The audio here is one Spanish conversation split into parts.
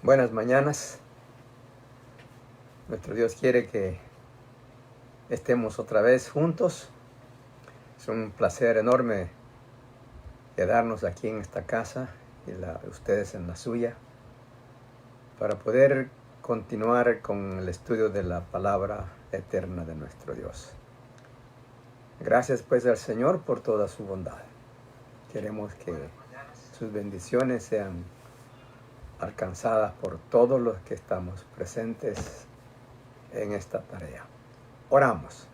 Buenas mañanas. Nuestro Dios quiere que estemos otra vez juntos. Es un placer enorme quedarnos aquí en esta casa y ustedes en la suya para poder continuar con el estudio de la palabra eterna de nuestro Dios. Gracias pues al Señor por toda su bondad. Queremos que sus bendiciones sean alcanzadas por todos los que estamos presentes en esta tarea. Oramos.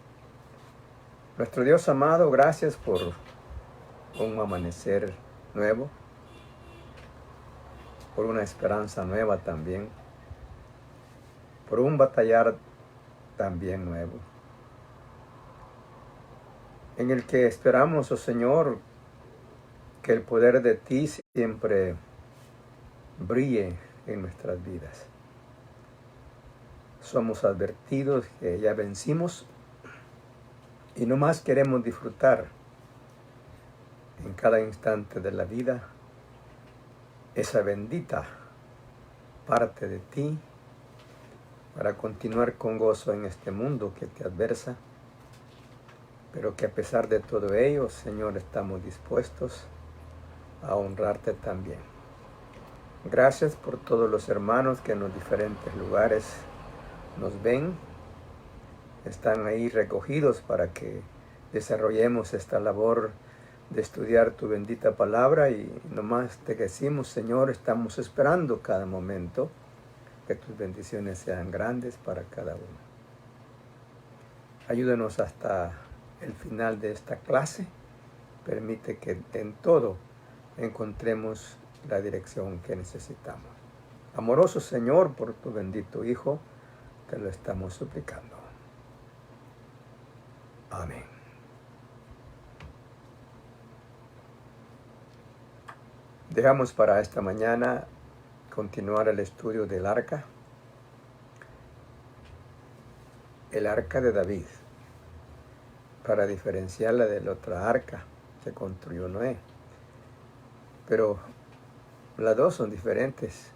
Nuestro Dios amado, gracias por un amanecer nuevo, por una esperanza nueva también, por un batallar también nuevo, en el que esperamos, oh Señor, que el poder de ti siempre brille en nuestras vidas. Somos advertidos que ya vencimos y no más queremos disfrutar en cada instante de la vida esa bendita parte de ti para continuar con gozo en este mundo que te adversa, pero que a pesar de todo ello, Señor, estamos dispuestos a honrarte también. Gracias por todos los hermanos que en los diferentes lugares nos ven, están ahí recogidos para que desarrollemos esta labor de estudiar tu bendita palabra, y nomás te decimos, Señor, estamos esperando cada momento que tus bendiciones sean grandes para cada uno. Ayúdanos hasta el final de esta clase. Permite que en todo encontremos la dirección que necesitamos. Amoroso Señor, por tu bendito Hijo, te lo estamos suplicando. Amén. Dejamos para esta mañana continuar el estudio del arca, el arca de David, para diferenciarla de la otra arca que construyó Noé. Pero las dos son diferentes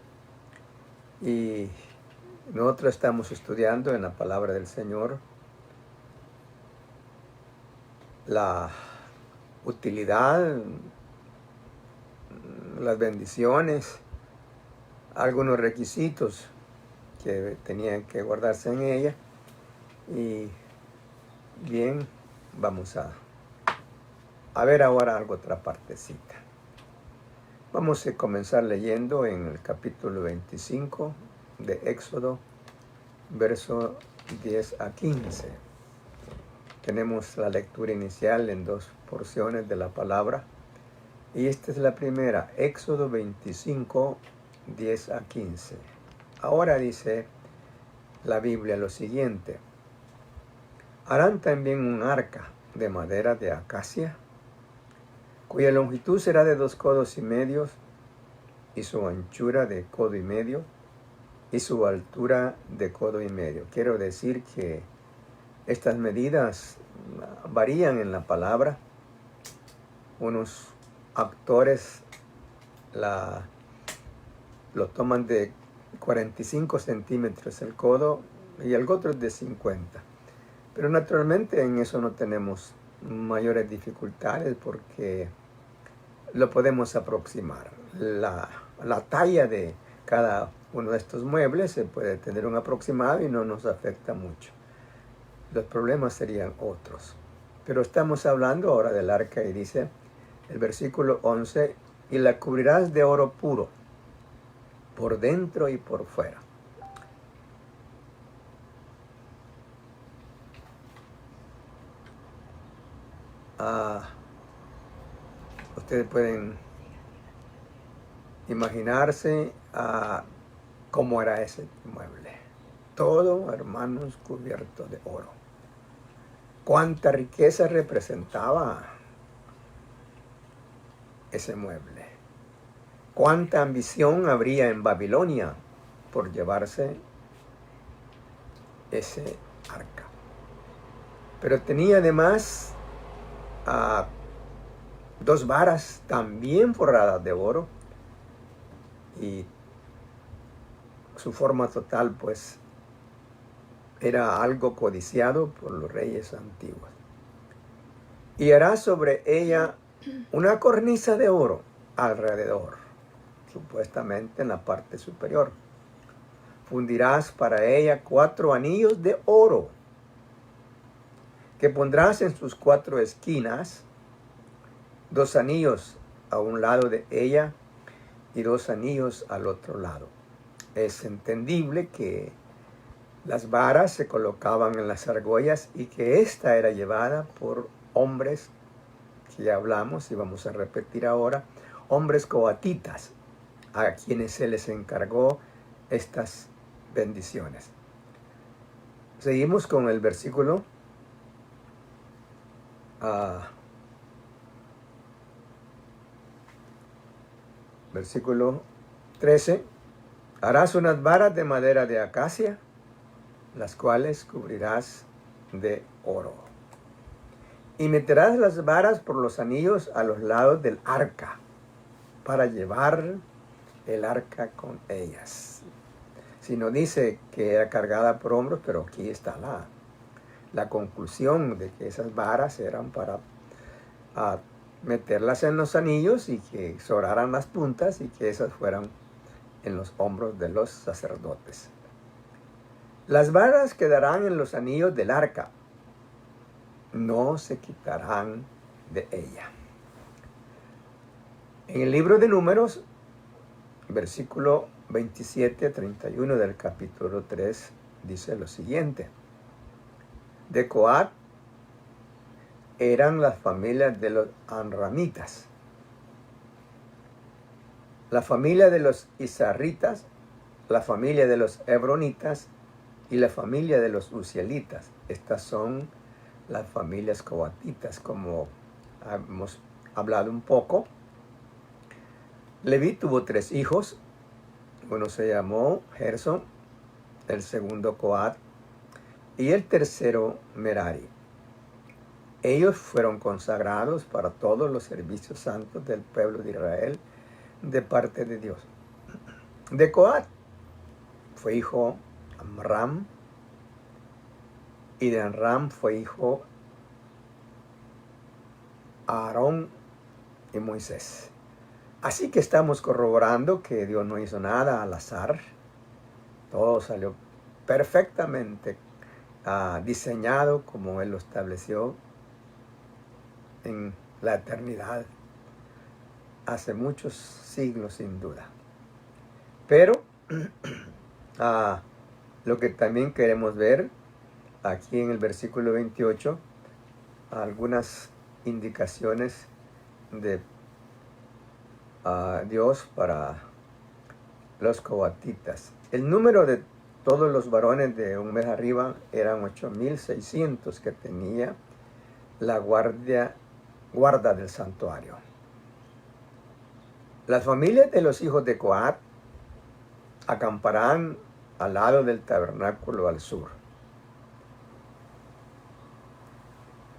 y nosotros estamos estudiando en la palabra del Señor la utilidad, las bendiciones, algunos requisitos que tenían que guardarse en ella. Y bien, vamos a ver ahora otra partecita. Vamos a comenzar leyendo en el capítulo 25 de Éxodo, verso 10 a 15. Tenemos la lectura inicial en dos porciones de la palabra, y esta es la primera, Éxodo 25, 10 a 15. Ahora dice la Biblia lo siguiente: harán también un arca de madera de acacia, cuya longitud será de 2 codos y medio, y su anchura de codo y medio, y su altura de codo y medio. Quiero decir que estas medidas varían en la palabra. Unos autores lo toman de 45 centímetros el codo y el otro es de 50. Pero naturalmente en eso no tenemos mayores dificultades porque lo podemos aproximar. La talla de cada uno de estos muebles se puede tener un aproximado y no nos afecta mucho. Los problemas serían otros. Pero estamos hablando ahora del arca y dice el versículo 11: y la cubrirás de oro puro, por dentro y por fuera. Ustedes pueden imaginarse cómo era ese mueble. Todo, hermanos, cubierto de oro. Cuánta riqueza representaba ese mueble. Cuánta ambición habría en Babilonia por llevarse ese arca. Pero tenía además 2 varas también forradas de oro, y su forma total, pues era algo codiciado por los reyes antiguos. Y hará sobre ella una cornisa de oro alrededor, supuestamente en la parte superior. Fundirás para ella 4 anillos de oro, que pondrás en sus 4 esquinas, 2 anillos a un lado de ella y 2 anillos al otro lado. Es entendible que las varas se colocaban en las argollas y que esta era llevada por hombres, que ya hablamos y vamos a repetir ahora, hombres coatitas, a quienes se les encargó estas bendiciones. Seguimos con el versículo versículo 13. Harás unas varas de madera de acacia, las cuales cubrirás de oro. Y meterás las varas por los anillos a los lados del arca, para llevar el arca con ellas. Si no dice que era cargada por hombros, pero aquí está la conclusión de que esas varas eran para meterlas en los anillos y que sobraran las puntas y que esas fueran en los hombros de los sacerdotes. Las varas quedarán en los anillos del arca, no se quitarán de ella. En el libro de Números, versículo 27-31 del capítulo 3, dice lo siguiente. De Coat eran las familias de los amramitas, la familia de los isarritas, la familia de los hebronitas y la familia de los uzielitas. Estas son las familias coatitas, como hemos hablado un poco. Leví tuvo 3 hijos. Uno se llamó Gerson, el segundo Coat y el tercero Merari. Ellos fueron consagrados para todos los servicios santos del pueblo de Israel de parte de Dios. De Coat fue hijo Amram, y de Amram fue hijo Aarón y Moisés. Así que estamos corroborando que Dios no hizo nada al azar. Todo salió perfectamente diseñado como Él lo estableció en la eternidad, hace muchos siglos sin duda. Pero lo que también queremos ver aquí en el versículo 28, algunas indicaciones de Dios para los coatitas. El número de todos los varones de un mes arriba eran 8,600 que tenía la guarda del santuario. Las familias de los hijos de Coat acamparán al lado del tabernáculo al sur.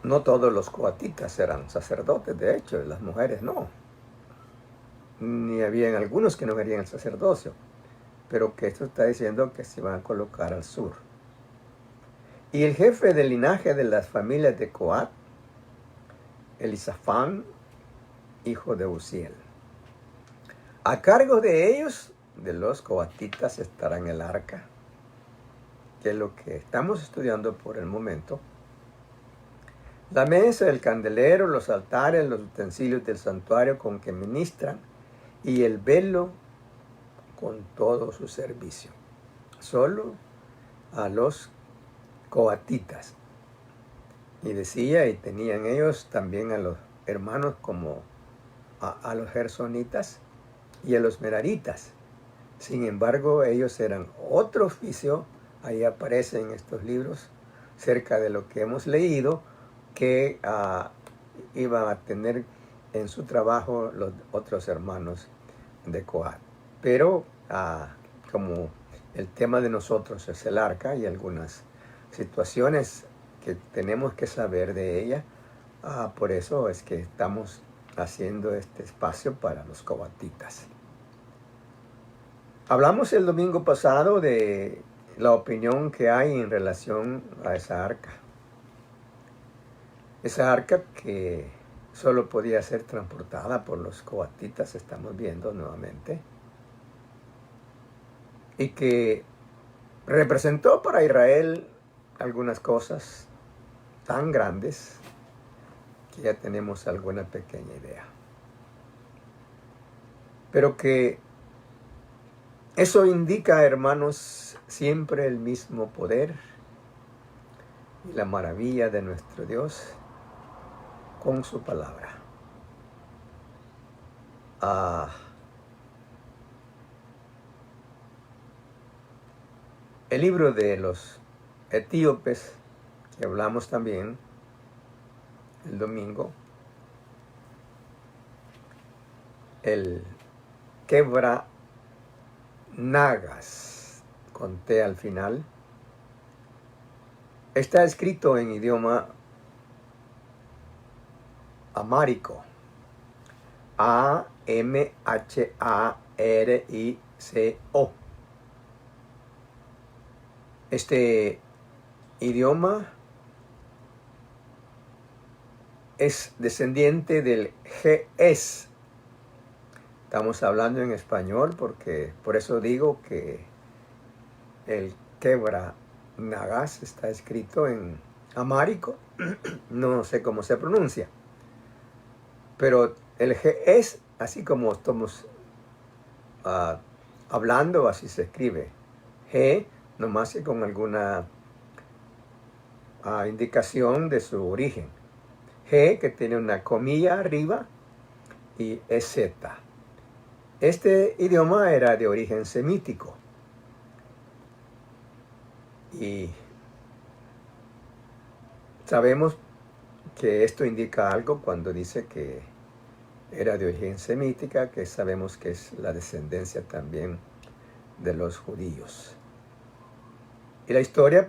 No todos los coatitas eran sacerdotes, de hecho, las mujeres no. Ni habían algunos que no querían el sacerdocio, pero que esto está diciendo que se van a colocar al sur. Y el jefe del linaje de las familias de Coat, Elisafán, hijo de Uziel. A cargo de ellos, de los coatitas, estará en el arca, que es lo que estamos estudiando por el momento. La mesa, el candelero, los altares, los utensilios del santuario con que ministran, y el velo con todo su servicio. Solo a los coatitas. Y decía, y tenían ellos también a los hermanos como a los gersonitas y a los meraritas. Sin embargo, ellos eran otro oficio. Ahí aparece en estos libros, cerca de lo que hemos leído, que iban a tener en su trabajo los otros hermanos de Coat. Pero como el tema de nosotros es el arca y algunas situaciones que tenemos que saber de ella, por eso es que estamos haciendo este espacio para los coatitas. Hablamos el domingo pasado de la opinión que hay en relación a esa arca. Esa arca que solo podía ser transportada por los coatitas, estamos viendo nuevamente, y que representó para Israel algunas cosas tan grandes que ya tenemos alguna pequeña idea. Pero que eso indica, hermanos, siempre el mismo poder y la maravilla de nuestro Dios con su palabra. El libro de los etíopes, que hablamos también el domingo, el Quebra Nagas, con T al final, está escrito en idioma amárico, A-M-H-A-R-I-C-O. Este idioma es descendiente del Ge'ez. Estamos hablando en español porque por eso digo que el Quebra Nagas está escrito en amárico. No sé cómo se pronuncia. Pero el Ge'ez, así como estamos hablando, así se escribe. G, nomás que con alguna indicación de su origen. G, que tiene una comilla arriba, y EZ. Este idioma era de origen semítico. Y sabemos que esto indica algo cuando dice que era de origen semítica, que sabemos que es la descendencia también de los judíos. Y la historia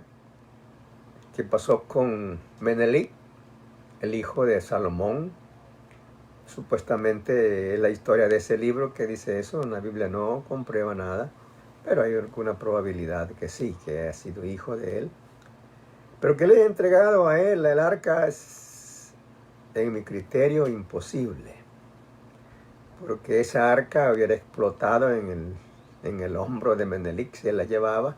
que pasó con Menelik, el hijo de Salomón, supuestamente la historia de ese libro que dice eso, en la Biblia no comprueba nada, pero hay alguna probabilidad que sí, que haya sido hijo de él. Pero que le haya entregado a él el arca es, en mi criterio, imposible. Porque esa arca hubiera explotado en el hombro de Menelik si él la llevaba.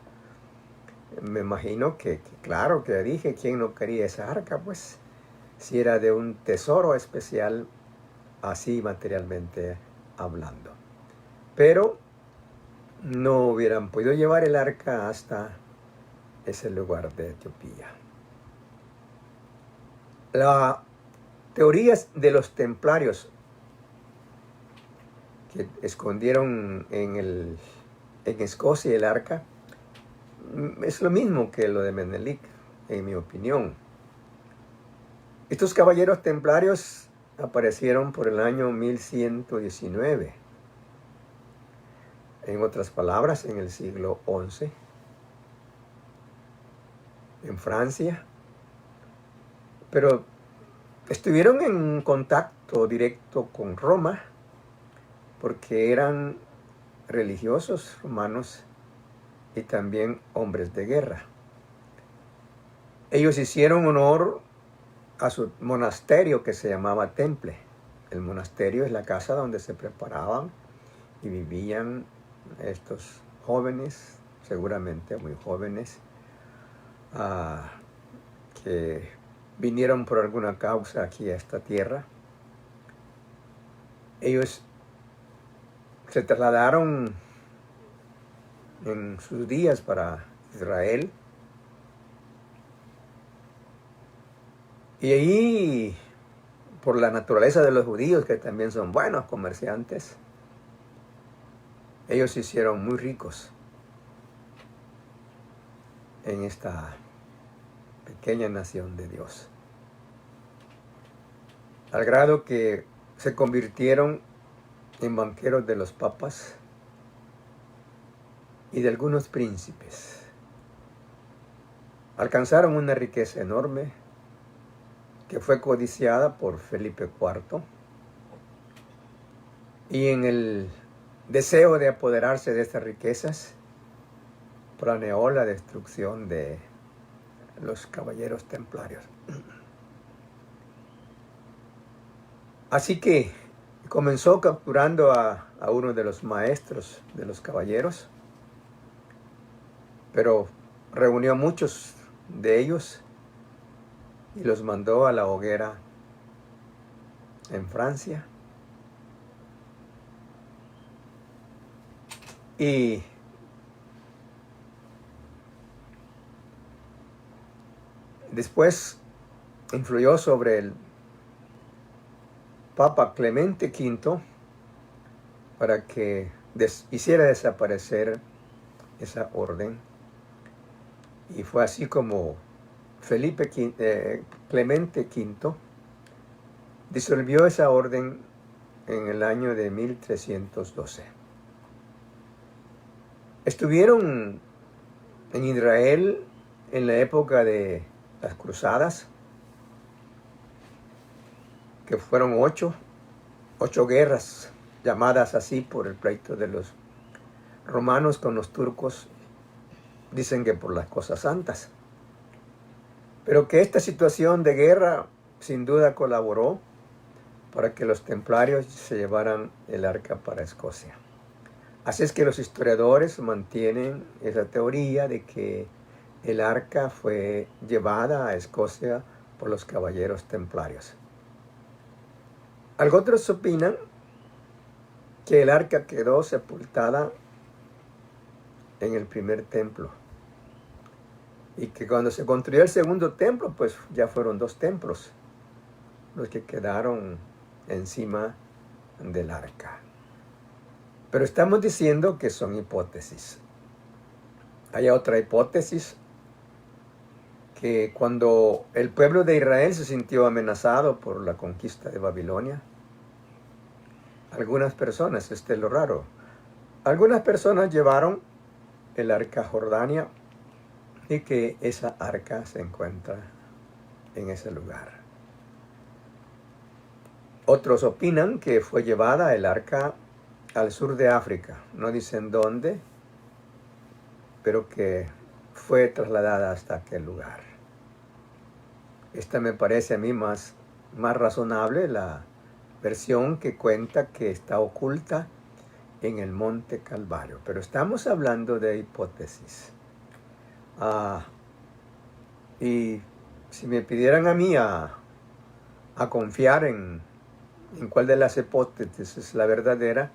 Me imagino que claro que dije, ¿quién no quería esa arca? Pues si era de un tesoro especial, así materialmente hablando. Pero no hubieran podido llevar el arca hasta ese lugar de Etiopía. La teoría de los templarios que escondieron en Escocia el arca es lo mismo que lo de Menelik, en mi opinión. Estos caballeros templarios aparecieron por el año 1119. En otras palabras, en el siglo XI, en Francia. Pero estuvieron en contacto directo con Roma porque eran religiosos romanos y también hombres de guerra. Ellos hicieron honor a su monasterio que se llamaba Temple. El monasterio es la casa donde se preparaban y vivían estos jóvenes, seguramente muy jóvenes, que vinieron por alguna causa aquí a esta tierra. Ellos se trasladaron en sus días para Israel. Y ahí, por la naturaleza de los judíos, que también son buenos comerciantes, ellos se hicieron muy ricos en esta pequeña nación de Dios. Al grado que se convirtieron en banqueros de los papas y de algunos príncipes. Alcanzaron una riqueza enorme que fue codiciada por Felipe IV. Y en el deseo de apoderarse de estas riquezas, planeó la destrucción de los caballeros templarios. Así que comenzó capturando a uno de los maestros de los caballeros, pero reunió a muchos de ellos y los mandó a la hoguera en Francia. Y después influyó sobre el Papa Clemente V para que hiciera desaparecer esa orden. Y fue así como Clemente V disolvió esa orden en el año de 1312. Estuvieron en Israel en la época de las cruzadas, que fueron ocho guerras, llamadas así por el pleito de los romanos con los turcos, dicen que por las cosas santas. Pero que esta situación de guerra sin duda colaboró para que los templarios se llevaran el arca para Escocia. Así es que los historiadores mantienen esa teoría de que el arca fue llevada a Escocia por los caballeros templarios. Algunos opinan que el arca quedó sepultada en el primer templo y que cuando se construyó el segundo templo, pues ya fueron 2 templos los que quedaron encima del arca. Pero estamos diciendo que son hipótesis. Hay otra hipótesis, que cuando el pueblo de Israel se sintió amenazado por la conquista de Babilonia, algunas personas, es lo raro, algunas personas llevaron el arca a Jordania y que esa arca se encuentra en ese lugar. Otros opinan que fue llevada el arca al sur de África, no dicen dónde, pero que fue trasladada hasta aquel lugar. Esta me parece a mí más razonable, la versión que cuenta que está oculta en el Monte Calvario. Pero estamos hablando de hipótesis. Y si me pidieran a mí a confiar en cuál de las hipótesis es la verdadera,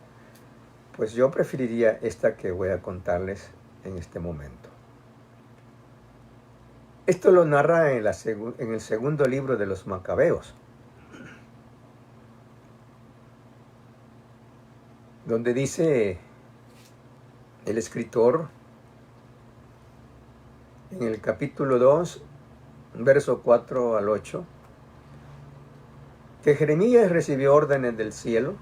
pues yo preferiría esta que voy a contarles en este momento. Esto lo narra en el segundo libro de los Macabeos, donde dice el escritor en el capítulo 2, verso 4 al 8, que Jeremías recibió órdenes del cielo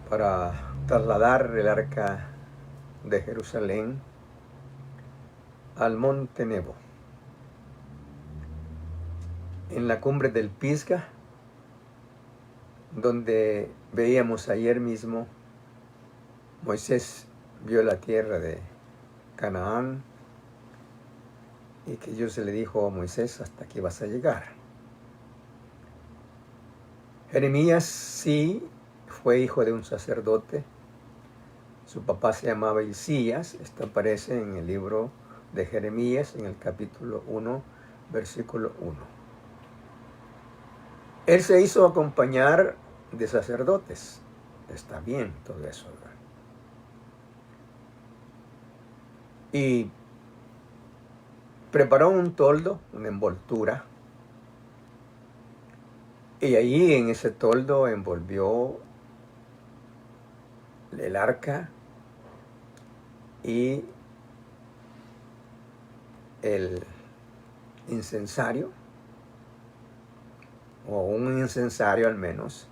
para trasladar el arca de Jerusalén al monte Nebo, en la cumbre del Pisga, donde veíamos ayer mismo Moisés vio la tierra de Canaán y que Dios le dijo a Moisés: hasta aquí vas a llegar. Jeremías sí fue hijo de un sacerdote, su papá se llamaba Hilcías. Esto aparece en el libro de Jeremías en el capítulo 1, versículo 1. Él se hizo acompañar de sacerdotes. Está bien todo eso, ¿verdad? Y preparó un toldo, una envoltura, y allí en ese toldo envolvió el arca y el incensario, o un incensario al menos,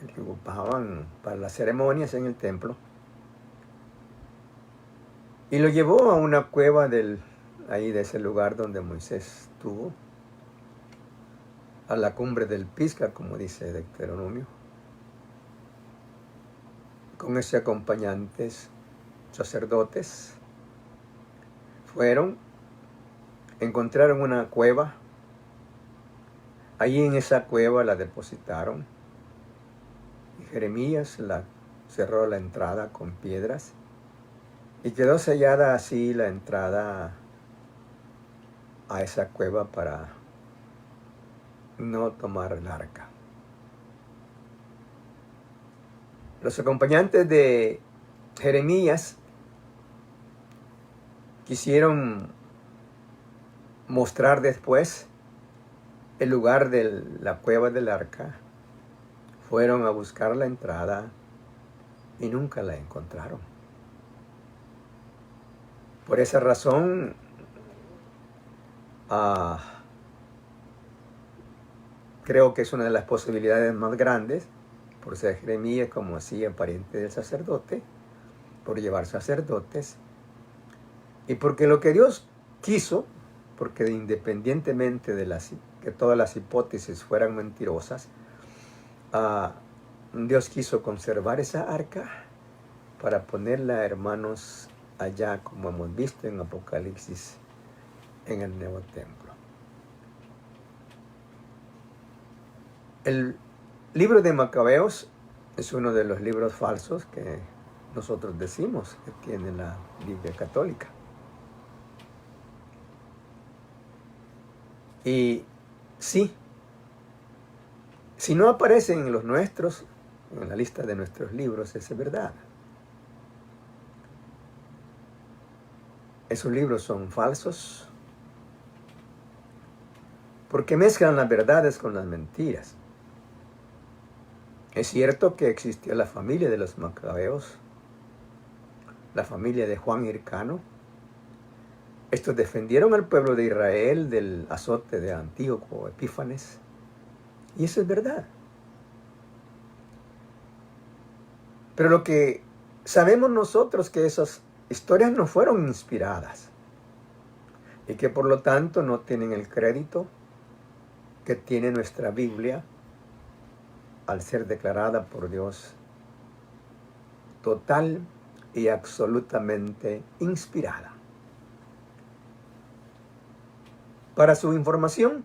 el que ocupaban para las ceremonias en el templo, y lo llevó a una cueva ahí de ese lugar donde Moisés estuvo, a la cumbre del Pisga, como dice Deuteronomio. con ese acompañantes sacerdotes fueron, encontraron una cueva. Allí en esa cueva la depositaron. Y Jeremías cerró la entrada con piedras. Y quedó sellada así la entrada a esa cueva para no tomar el arca. Los acompañantes de Jeremías quisieron mostrar después el lugar de la cueva del arca. Fueron a buscar la entrada y nunca la encontraron. Por esa razón, creo que es una de las posibilidades más grandes, por ser Jeremías como así pariente del sacerdote, por llevar sacerdotes, y porque lo que Dios quiso, porque independientemente de que todas las hipótesis fueran mentirosas, Dios quiso conservar esa arca para ponerla, hermanos, allá, como hemos visto en Apocalipsis, en el nuevo templo. El libro de Macabeos es uno de los libros falsos que nosotros decimos que tiene la Biblia católica. Y sí, si no aparecen en los nuestros, en la lista de nuestros libros, es verdad. Esos libros son falsos porque mezclan las verdades con las mentiras. Es cierto que existió la familia de los Macabeos, la familia de Juan Hircano. Estos defendieron al pueblo de Israel del azote de Antíoco Epífanes. Y eso es verdad. Pero lo que sabemos nosotros es que esas historias no fueron inspiradas y que por lo tanto no tienen el crédito que tiene nuestra Biblia al ser declarada por Dios total y absolutamente inspirada. Para su información,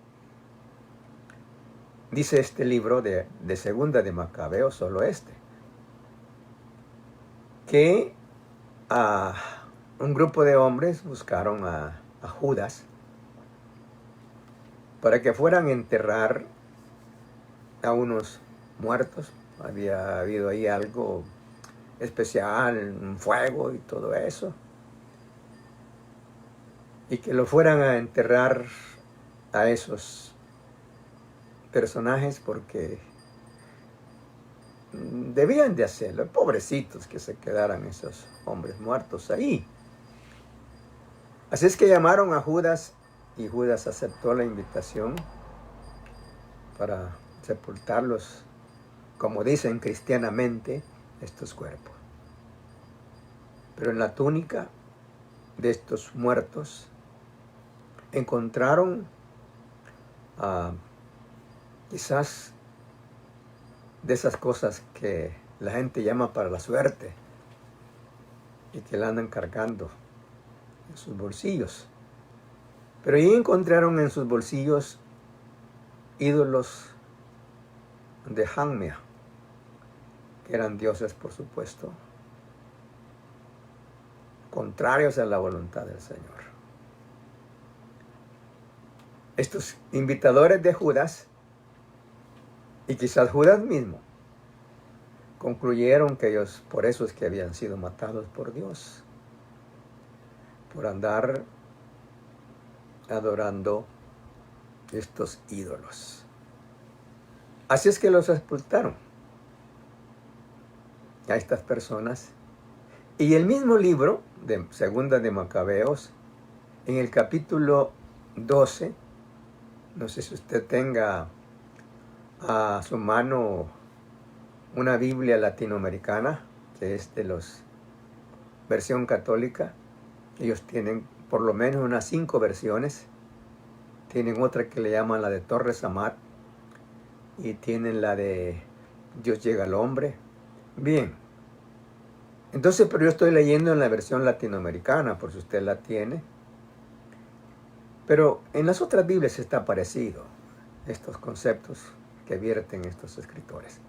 dice este libro de Segunda de Macabeos, solo que un grupo de hombres buscaron a Judas para que fueran a enterrar a unos muertos. Había habido ahí algo especial, un fuego y todo eso. Y que lo fueran a enterrar a esos personajes porque debían de hacerlo. Pobrecitos que se quedaran esos hombres muertos ahí. Así es que llamaron a Judas y Judas aceptó la invitación para sepultarlos, como dicen cristianamente, estos cuerpos. Pero en la túnica de estos muertos encontraron quizás de esas cosas que la gente llama para la suerte y que la andan cargando en sus bolsillos. Pero ahí encontraron en sus bolsillos ídolos de Hanmea, que eran dioses, por supuesto, contrarios a la voluntad del Señor. Estos imitadores de Judas, y quizás Judas mismo, concluyeron que ellos, por eso es que habían sido matados por Dios, por andar adorando estos ídolos. Así es que los sepultaron a estas personas. Y el mismo libro de Segunda de Macabeos, en el capítulo 12, no sé si usted tenga a su mano una Biblia latinoamericana, que es de los versión católica. Ellos tienen por lo menos unas 5 versiones. Tienen otra que le llaman la de Torres Amat y tienen la de Dios llega al hombre. Bien, Entonces, pero yo estoy leyendo en la versión latinoamericana, por si usted la tiene. Pero en las otras Biblias está parecido estos conceptos que vierten estos escritores.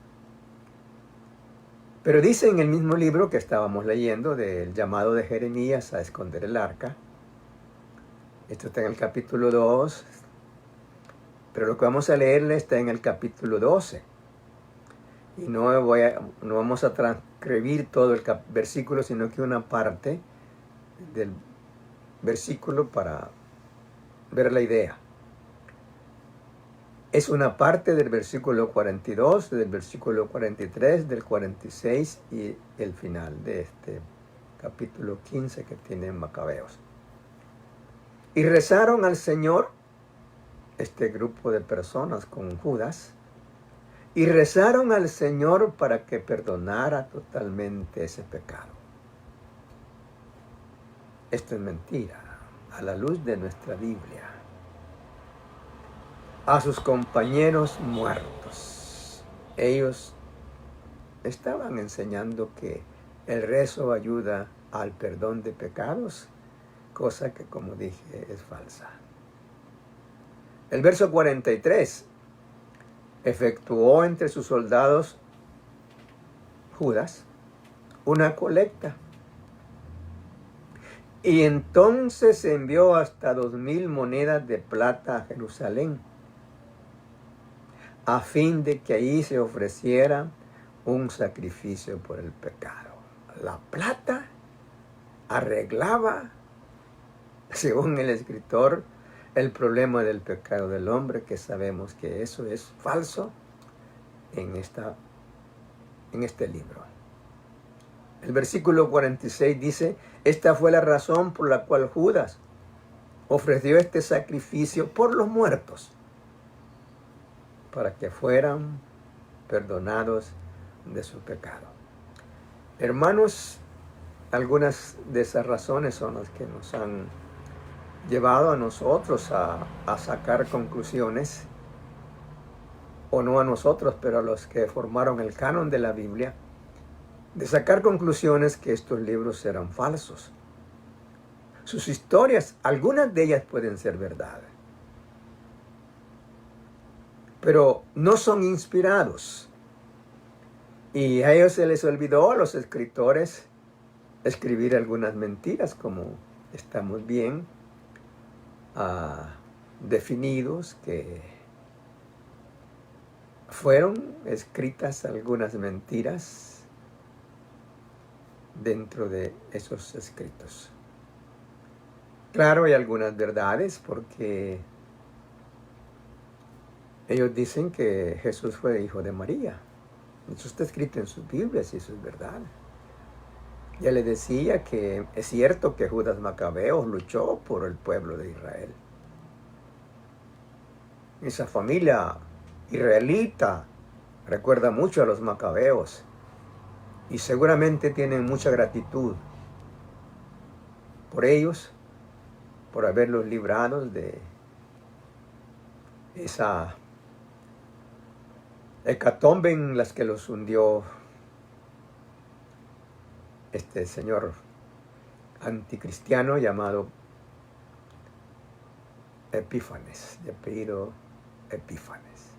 Pero dice en el mismo libro que estábamos leyendo del llamado de Jeremías a esconder el arca. Esto está en el capítulo 2, pero lo que vamos a leerle está en el capítulo 12. Y no vamos a transcribir todo el versículo, sino que una parte del versículo para ver la idea. Es una parte del versículo 42, del versículo 43, del 46 y el final de este capítulo 15 que tiene Macabeos. Y rezaron al Señor, este grupo de personas con Judas, y rezaron al Señor para que perdonara totalmente ese pecado. Esto es mentira, a la luz de nuestra Biblia. A sus compañeros muertos. Ellos estaban enseñando que el rezo ayuda al perdón de pecados, cosa que, como dije, es falsa. El verso 43. Efectuó entre sus soldados Judas una colecta. Y entonces envió hasta 2,000 monedas de plata a Jerusalén, a fin de que ahí se ofreciera un sacrificio por el pecado. La plata arreglaba, según el escritor, el problema del pecado del hombre, que sabemos que eso es falso en este libro. El versículo 46 dice: esta fue la razón por la cual Judas ofreció este sacrificio por los muertos, para que fueran perdonados de su pecado. Hermanos, algunas de esas razones son las que nos han llevado a nosotros a sacar conclusiones, o no a nosotros, pero a los que formaron el canon de la Biblia, de sacar conclusiones que estos libros eran falsos. Sus historias, algunas de ellas pueden ser verdad, pero no son inspirados. Y a ellos se les olvidó, a los escritores, escribir algunas mentiras, como estamos bien definidos, que fueron escritas algunas mentiras dentro de esos escritos. Claro, hay algunas verdades, porque ellos dicen que Jesús fue hijo de María. Eso está escrito en sus Biblias y eso es verdad. Ya le decía que es cierto que Judas Macabeo luchó por el pueblo de Israel. Esa familia israelita recuerda mucho a los Macabeos y seguramente tienen mucha gratitud por ellos, por haberlos librado de esa hecatombe en las que los hundió este señor anticristiano llamado Epífanes, de apellido Epífanes.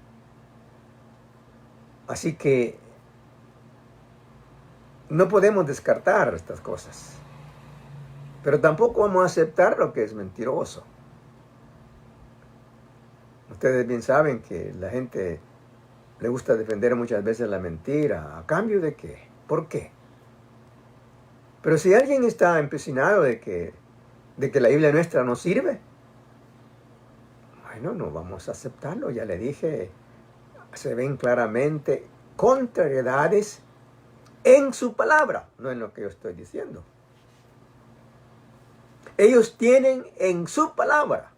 Así que no podemos descartar estas cosas, pero tampoco vamos a aceptar lo que es mentiroso. Ustedes bien saben que la gente le gusta defender muchas veces la mentira. ¿A cambio de qué? ¿Por qué? Pero si alguien está empecinado de que la Biblia nuestra no sirve, bueno, no vamos a aceptarlo. Ya le dije, se ven claramente contrariedades en su palabra, no en lo que yo estoy diciendo. Ellos tienen en su palabra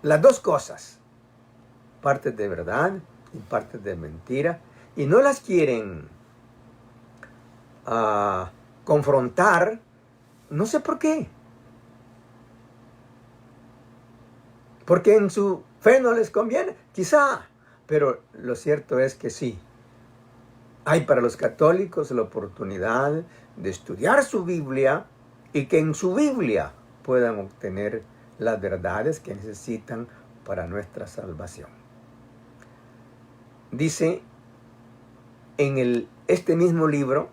las dos cosas, partes de verdad y partes de mentira, y no las quieren confrontar, no sé por qué. Porque en su fe no les conviene, quizá, pero lo cierto es que sí. Hay para los católicos la oportunidad de estudiar su Biblia y que en su Biblia puedan obtener las verdades que necesitan para nuestra salvación. Dice en este mismo libro,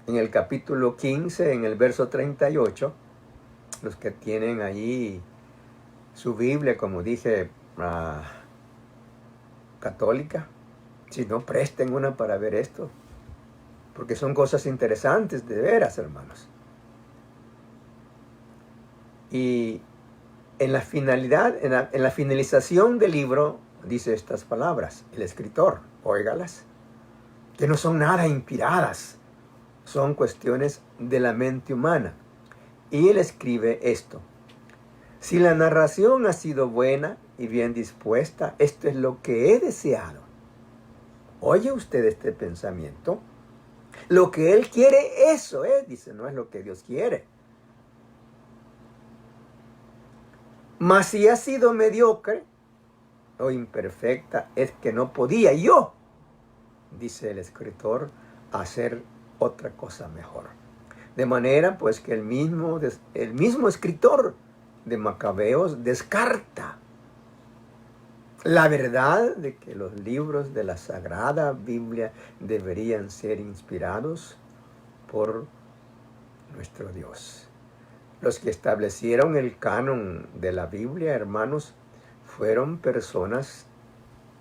en el capítulo 15, en el verso 38, los que tienen allí su Biblia, como dije, católica, si no, presten una para ver esto, porque son cosas interesantes de veras, hermanos. Y en la finalización del libro dice estas palabras, el escritor, óigalas, que no son nada inspiradas, son cuestiones de la mente humana. Y él escribe esto: si la narración ha sido buena y bien dispuesta, esto es lo que he deseado. ¿Oye usted este pensamiento? Lo que él quiere, eso es, dice, no es lo que Dios quiere. Mas si ha sido mediocre o imperfecta, es que no podía yo, dice el escritor, hacer otra cosa mejor. De manera pues que el mismo escritor de Macabeos descarta la verdad de que los libros de la Sagrada Biblia deberían ser inspirados por nuestro Dios. Los que establecieron el canon de la Biblia, hermanos, fueron personas,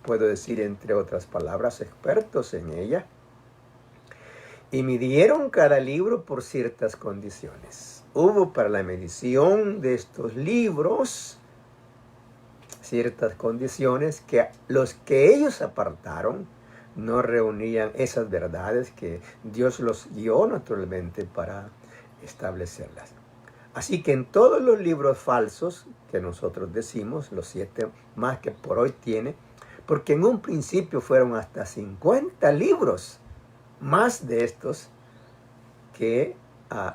puedo decir entre otras palabras, expertos en ella, y midieron cada libro por ciertas condiciones. Hubo para la medición de estos libros ciertas condiciones que los que ellos apartaron no reunían esas verdades que Dios los guió naturalmente para establecerlas. Así que en todos los libros falsos que nosotros decimos, los 7 más que por hoy tiene, porque en un principio fueron hasta 50 libros más de estos que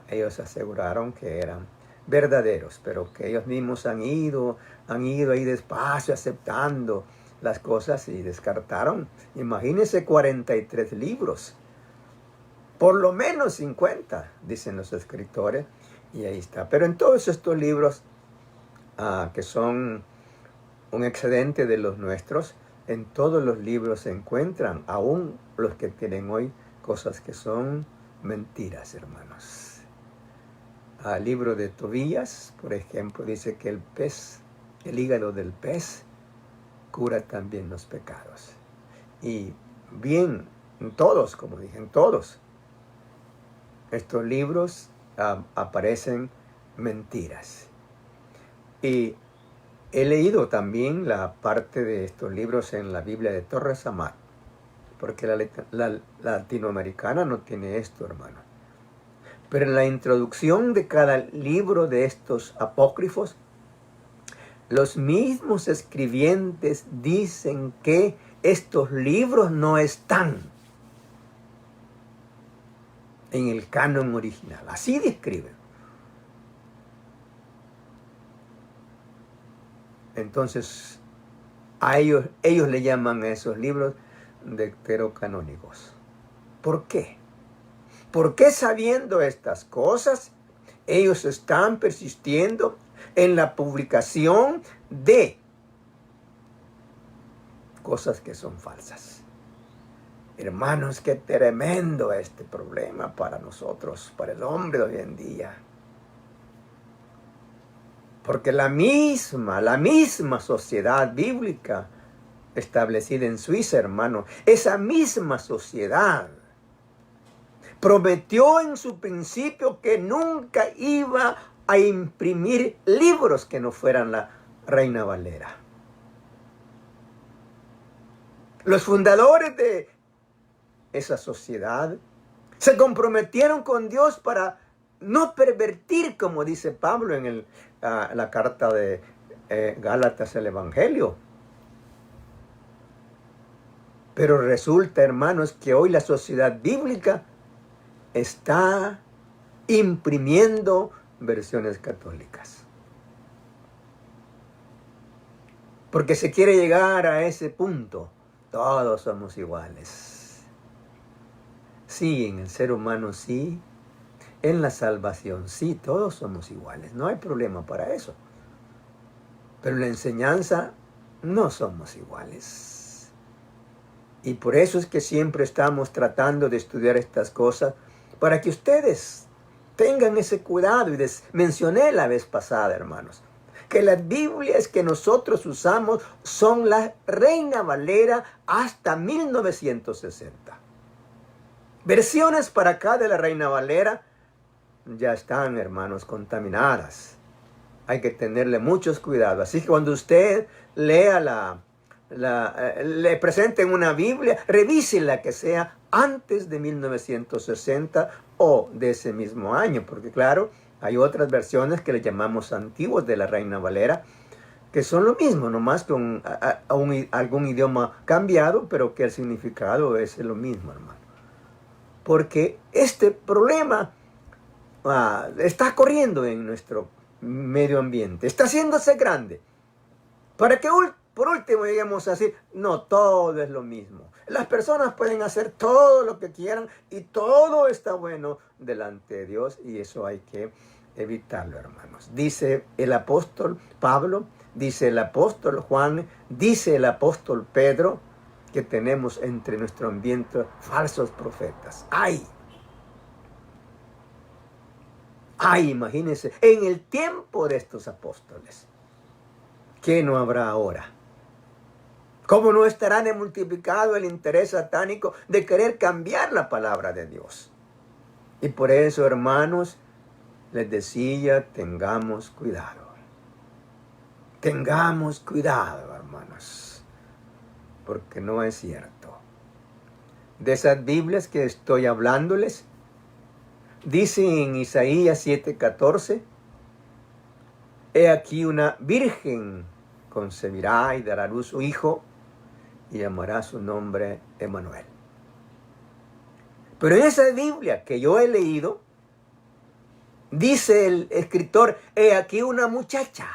ellos aseguraron que eran verdaderos, pero que ellos mismos han ido ahí despacio aceptando las cosas y descartaron. Imagínense 43 libros, por lo menos 50, dicen los escritores, y ahí está. Pero en todos estos libros, que son un excedente de los nuestros, en todos los libros se encuentran, aún los que tienen hoy, cosas que son mentiras, hermanos. Al libro de Tobías, por ejemplo, dice que el hígado del pez, cura también los pecados. Y bien, en todos, como dije, en todos estos libros aparecen mentiras. Y he leído también la parte de estos libros en la Biblia de Torres Amat, porque la latinoamericana no tiene esto, hermano. Pero en la introducción de cada libro de estos apócrifos, los mismos escribientes dicen que estos libros no están en el canon original. Así describen. Entonces, a ellos le llaman a esos libros deuterocanónicos. ¿Por qué? ¿Por qué sabiendo estas cosas, ellos están persistiendo en la publicación de cosas que son falsas? Hermanos, qué tremendo este problema para nosotros, para el hombre de hoy en día. Porque la misma sociedad bíblica establecida en Suiza, hermano, esa misma sociedad prometió en su principio que nunca iba a imprimir libros que no fueran la Reina Valera. Los fundadores de esa sociedad se comprometieron con Dios para no pervertir, como dice Pablo en la carta de Gálatas, el Evangelio. Pero resulta, hermanos, que hoy la sociedad bíblica está imprimiendo versiones católicas. Porque se quiere llegar a ese punto. Todos somos iguales. Sí, en el ser humano sí. En la salvación sí, todos somos iguales. No hay problema para eso. Pero en la enseñanza no somos iguales. Y por eso es que siempre estamos tratando de estudiar estas cosas para que ustedes tengan ese cuidado. Y les mencioné la vez pasada, hermanos, que las Biblias que nosotros usamos son la Reina Valera hasta 1960. Versiones para acá de la Reina Valera ya están, hermanos, contaminadas. Hay que tenerle muchos cuidados. Así que cuando usted lea le presenten una Biblia, revísela que sea antes de 1960 o de ese mismo año, porque claro, hay otras versiones que le llamamos antiguos de la Reina Valera, que son lo mismo, nomás con algún idioma cambiado, pero que el significado es lo mismo, hermano. Porque este problema está corriendo en nuestro medio ambiente, está haciéndose grande. Para que por último lleguemos a decir, no, todo es lo mismo. Las personas pueden hacer todo lo que quieran y todo está bueno delante de Dios, y eso hay que evitarlo, hermanos. Dice el apóstol Pablo, dice el apóstol Juan, dice el apóstol Pedro, que tenemos entre nuestro ambiente falsos profetas. ¡Ay! ¡Ay! Imagínense, en el tiempo de estos apóstoles, ¿qué no habrá ahora? ¿Cómo no estará de multiplicado el interés satánico de querer cambiar la palabra de Dios? Y por eso, hermanos, les decía, tengamos cuidado. Tengamos cuidado, hermanos, porque no es cierto. De esas Biblias que estoy hablándoles, dice en Isaías 7:14, he aquí una virgen concebirá y dará a luz su hijo y llamará su nombre Emmanuel. Pero en esa Biblia que yo he leído, dice el escritor, he aquí una muchacha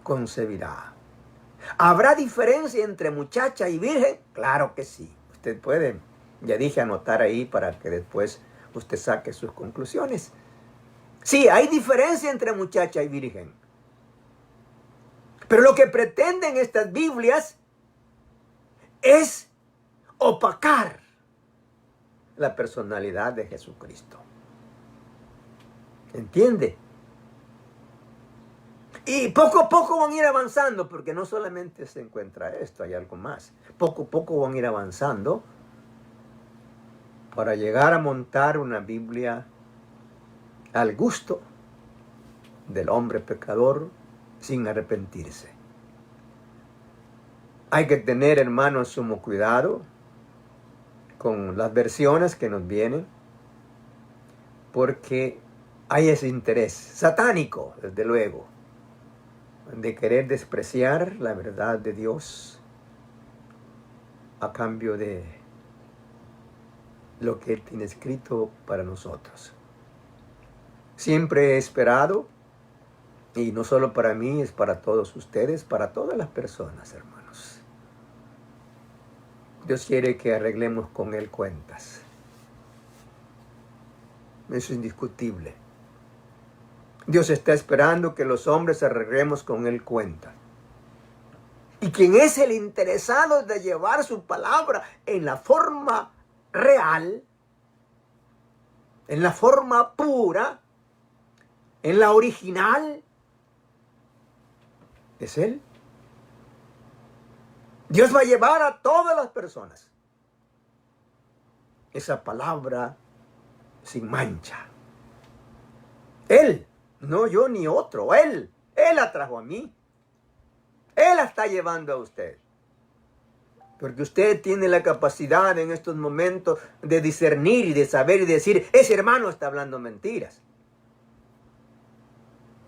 concebirá. ¿Habrá diferencia entre muchacha y virgen? Claro que sí. Usted puede, ya dije, anotar ahí para que después usted saque sus conclusiones. Sí, hay diferencia entre muchacha y virgen. Pero lo que pretenden estas Biblias es opacar la personalidad de Jesucristo. ¿Entiende? Y poco a poco van a ir avanzando, porque no solamente se encuentra esto, hay algo más. Poco a poco van a ir avanzando para llegar a montar una Biblia al gusto del hombre pecador sin arrepentirse. Hay que tener, hermanos, sumo cuidado con las versiones que nos vienen, porque hay ese interés satánico, desde luego, de querer despreciar la verdad de Dios a cambio de lo que Él tiene escrito para nosotros. Siempre he esperado, y no solo para mí, es para todos ustedes, para todas las personas, hermanos. Dios quiere que arreglemos con Él cuentas. Eso es indiscutible. Dios está esperando que los hombres arreglemos con Él cuentas. Y quien es el interesado de llevar su palabra en la forma real, en la forma pura, en la original, es Él. Dios va a llevar a todas las personas esa palabra sin mancha. Él, no yo ni otro, Él la trajo a mí. Él la está llevando a usted. Porque usted tiene la capacidad en estos momentos de discernir y de saber y decir, ese hermano está hablando mentiras.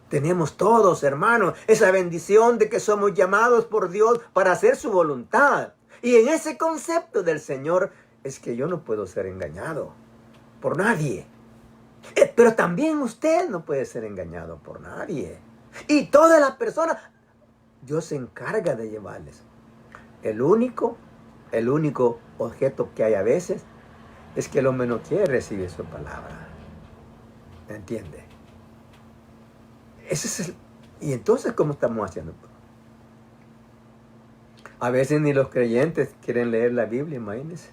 Tenemos todos, hermanos, esa bendición de que somos llamados por Dios para hacer su voluntad. Y en ese concepto del Señor es que yo no puedo ser engañado por nadie. Pero también usted no puede ser engañado por nadie. Y todas las personas, Dios se encarga de llevarles. El único El único objeto que hay a veces es que el hombre no quiere recibir su palabra. ¿Entiende? Ese es el... Y entonces, ¿cómo estamos haciendo? A veces ni los creyentes quieren leer la Biblia, imagínense.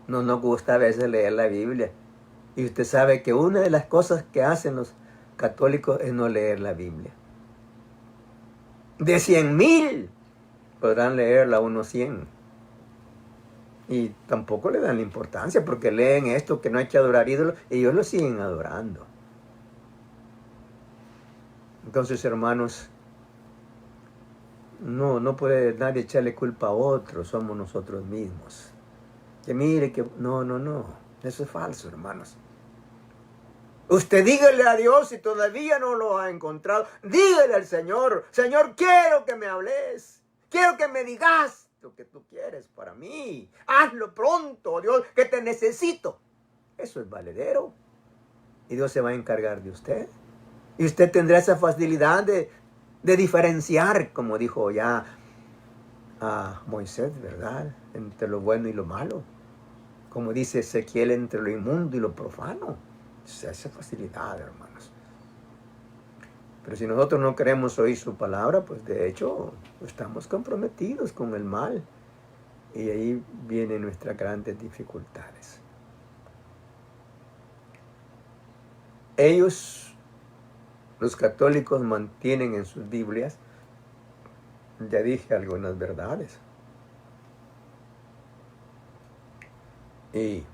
No nos gusta a veces leer la Biblia. Y usted sabe que una de las cosas que hacen los católicos es no leer la Biblia. De 100,000 podrán leerla unos 100. Y tampoco le dan la importancia porque leen esto que no hay que adorar ídolos y ellos lo siguen adorando. Entonces, hermanos, no puede nadie echarle culpa a otro, somos nosotros mismos. Que mire que... No, eso es falso, hermanos. Usted dígale a Dios si todavía no lo ha encontrado. Dígale al Señor, Señor, quiero que me hables. Quiero que me digas lo que tú quieres para mí. Hazlo pronto, Dios, que te necesito. Eso es valedero. Y Dios se va a encargar de usted. Y usted tendrá esa facilidad de diferenciar, como dijo ya a Moisés, ¿verdad? Entre lo bueno y lo malo. Como dice Ezequiel, entre lo inmundo y lo profano. Esa facilidad, hermanos. Pero si nosotros no queremos oír su palabra, pues de hecho estamos comprometidos con el mal. Y ahí vienen nuestras grandes dificultades. Ellos, los católicos, mantienen en sus Biblias, ya dije algunas verdades. Y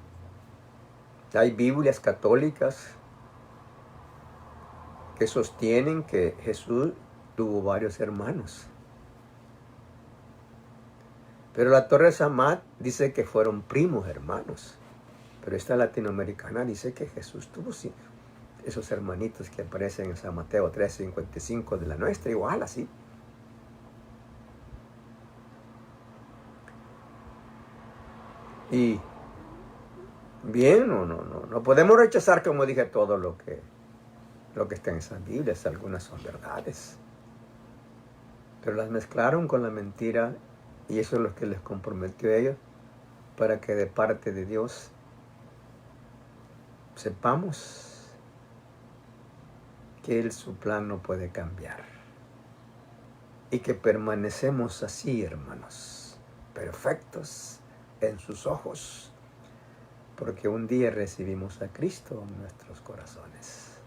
hay Biblias católicas que sostienen que Jesús tuvo varios hermanos. Pero la Torre Samat dice que fueron primos hermanos. Pero esta latinoamericana dice que Jesús tuvo esos hermanitos que aparecen en San Mateo 3:55 de la nuestra, igual así. Y bien, no podemos rechazar, como dije, todo lo que está en esas Biblias. Algunas son verdades, pero las mezclaron con la mentira, y eso es lo que les comprometió a ellos, para que de parte de Dios sepamos que su plan no puede cambiar, y que permanecemos así, hermanos, perfectos en sus ojos, porque un día recibimos a Cristo en nuestros corazones.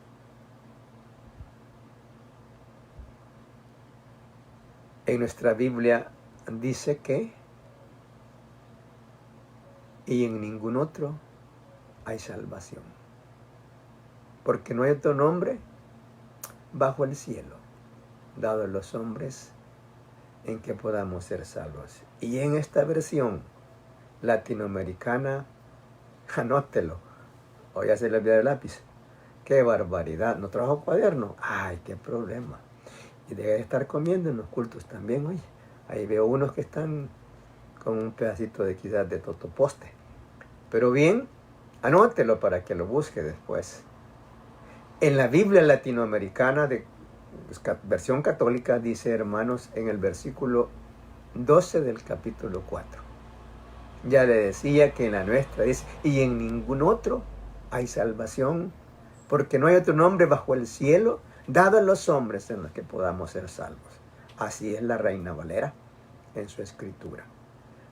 En nuestra Biblia dice que y en ningún otro hay salvación, porque no hay otro nombre bajo el cielo dado a los hombres en que podamos ser salvos. Y en esta versión latinoamericana, anótelo, o ya se le olvidó el lápiz. ¡Qué barbaridad! ¿No trajo cuaderno? ¡Ay, qué problema! Y debe estar comiendo en los cultos también hoy. Ahí veo unos que están con un pedacito de quizás de totoposte. Pero bien, anótelo para que lo busque después. En la Biblia latinoamericana de versión católica dice, hermanos, en el versículo 12 del capítulo 4. Ya le decía que en la nuestra dice, y en ningún otro hay salvación, porque no hay otro nombre bajo el cielo dado a los hombres en los que podamos ser salvos. Así es la Reina Valera en su escritura.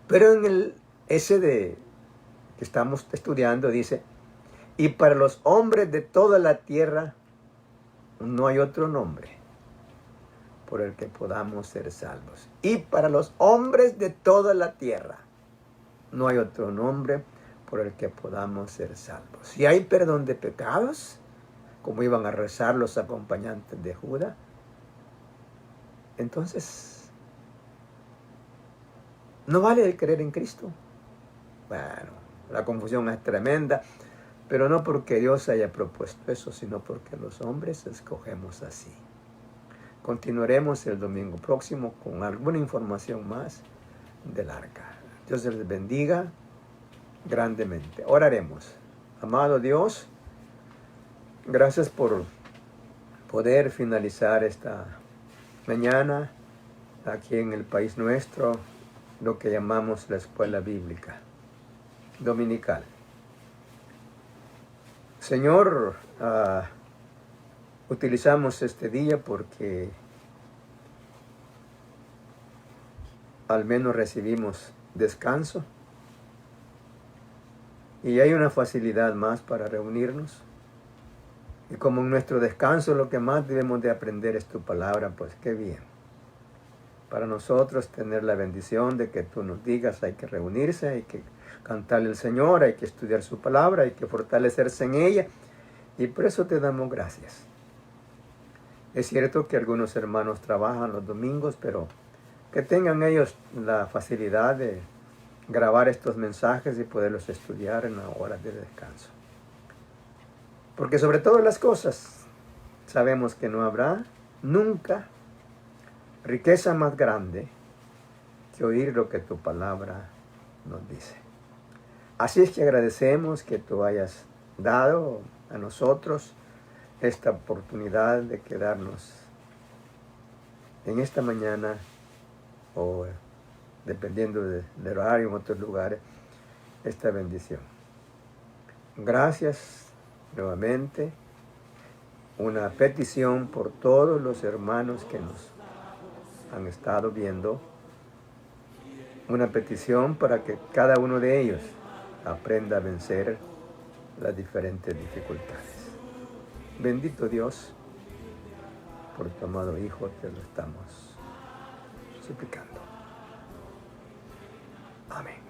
Pero en ese que estamos estudiando dice, y para los hombres de toda la tierra no hay otro nombre por el que podamos ser salvos. Y para los hombres de toda la tierra no hay otro nombre por el que podamos ser salvos. Si hay perdón de pecados, como iban a rezar los acompañantes de Judas, entonces no vale el creer en Cristo. Bueno, la confusión es tremenda, pero no porque Dios haya propuesto eso, sino porque los hombres escogemos así. Continuaremos el domingo próximo con alguna información más del arca. Dios les bendiga grandemente. Oraremos. Amado Dios, gracias por poder finalizar esta mañana aquí en el país nuestro, lo que llamamos la escuela bíblica dominical. Señor, utilizamos este día porque al menos recibimos descanso y hay una facilidad más para reunirnos. Y como en nuestro descanso lo que más debemos de aprender es tu palabra, pues qué bien. Para nosotros tener la bendición de que tú nos digas hay que reunirse, hay que cantarle al Señor, hay que estudiar su palabra, hay que fortalecerse en ella. Y por eso te damos gracias. Es cierto que algunos hermanos trabajan los domingos, pero que tengan ellos la facilidad de grabar estos mensajes y poderlos estudiar en las horas de descanso. Porque sobre todas las cosas, sabemos que no habrá nunca riqueza más grande que oír lo que tu palabra nos dice. Así es que agradecemos que tú hayas dado a nosotros esta oportunidad de quedarnos en esta mañana o dependiendo del horario en otros lugares, esta bendición. Gracias nuevamente. Una petición por todos los hermanos que nos han estado viendo. Una petición para que cada uno de ellos aprenda a vencer las diferentes dificultades. Bendito Dios, por tu amado Hijo te lo estamos suplicando. Amén.